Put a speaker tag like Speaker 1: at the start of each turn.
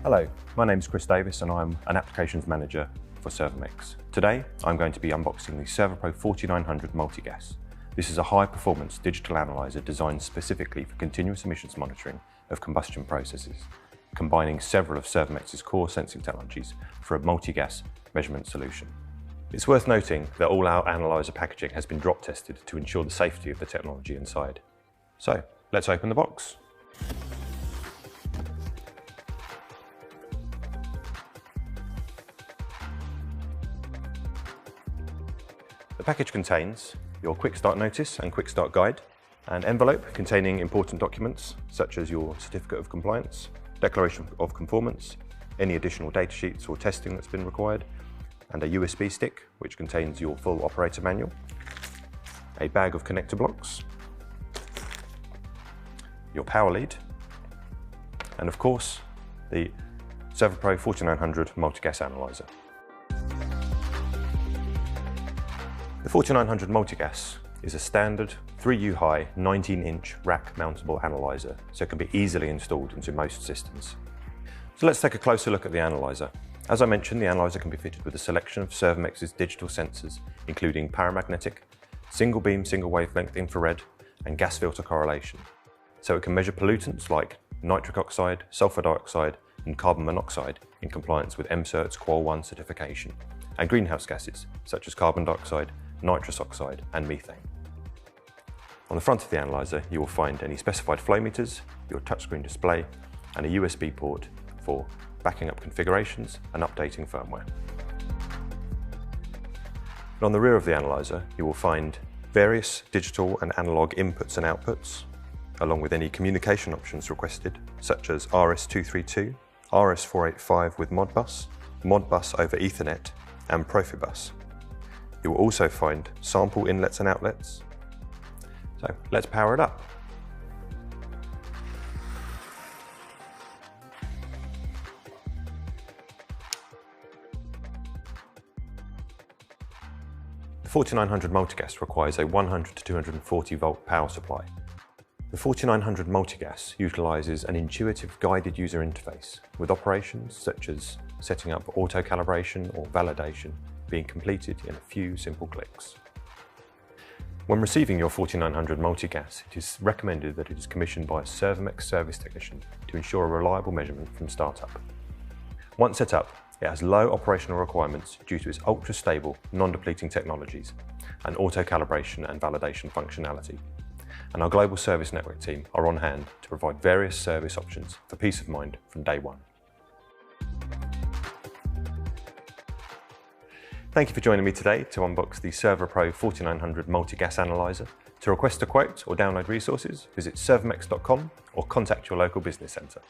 Speaker 1: Hello, my name is Chris Davis and I'm an Applications Manager for Servomex. Today I'm going to be unboxing the SERVOPRO 4900 Multigas. This is a high-performance digital analyzer designed specifically for continuous emissions monitoring of combustion processes, combining several of Servomex's core sensing technologies for a multi-gas measurement solution. It's worth noting that all our analyzer packaging has been drop tested to ensure the safety of the technology inside. So, let's open the box. The package contains your quick start notice and quick start guide, an envelope containing important documents such as your certificate of compliance, declaration of conformance, any additional data sheets or testing that's been required, and a USB stick which contains your full operator manual, a bag of connector blocks, your power lead, and of course the SERVOPRO 4900 Multigas Analyzer. The 4900 Multigas is a standard 3U high 19-inch rack mountable analyzer, so it can be easily installed into most systems. So let's take a closer look at the analyzer. As I mentioned, the analyzer can be fitted with a selection of Servomex's digital sensors, including paramagnetic, single beam, single wavelength infrared, and gas filter correlation. So it can measure pollutants like nitric oxide, sulfur dioxide, and carbon monoxide in compliance with MCERT's Qual 1 certification, and greenhouse gases such as carbon dioxide, nitrous oxide, and methane. On the front of the analyzer, you will find any specified flow meters, your touchscreen display, and a USB port for backing up configurations and updating firmware. And on the rear of the analyzer, you will find various digital and analog inputs and outputs, along with any communication options requested, such as RS-232, RS-485 with Modbus, Modbus over Ethernet, and Profibus. You will also find sample inlets and outlets. So let's power it up. The 4900 Multigas requires a 100 to 240 volt power supply. The 4900 Multigas utilises an intuitive guided user interface with operations such as setting up auto-calibration or validation being completed in a few simple clicks. When receiving your 4900 Multigas, it is recommended that it is commissioned by a Servomex service technician to ensure a reliable measurement from startup. Once set up, it has low operational requirements due to its ultra-stable, non-depleting technologies and auto-calibration and validation functionality. And our global service network team are on hand to provide various service options for peace of mind from day one. Thank you for joining me today to unbox the SERVOPRO 4900 Multigas Analyzer. To request a quote or download resources, visit servomex.com or contact your local business centre.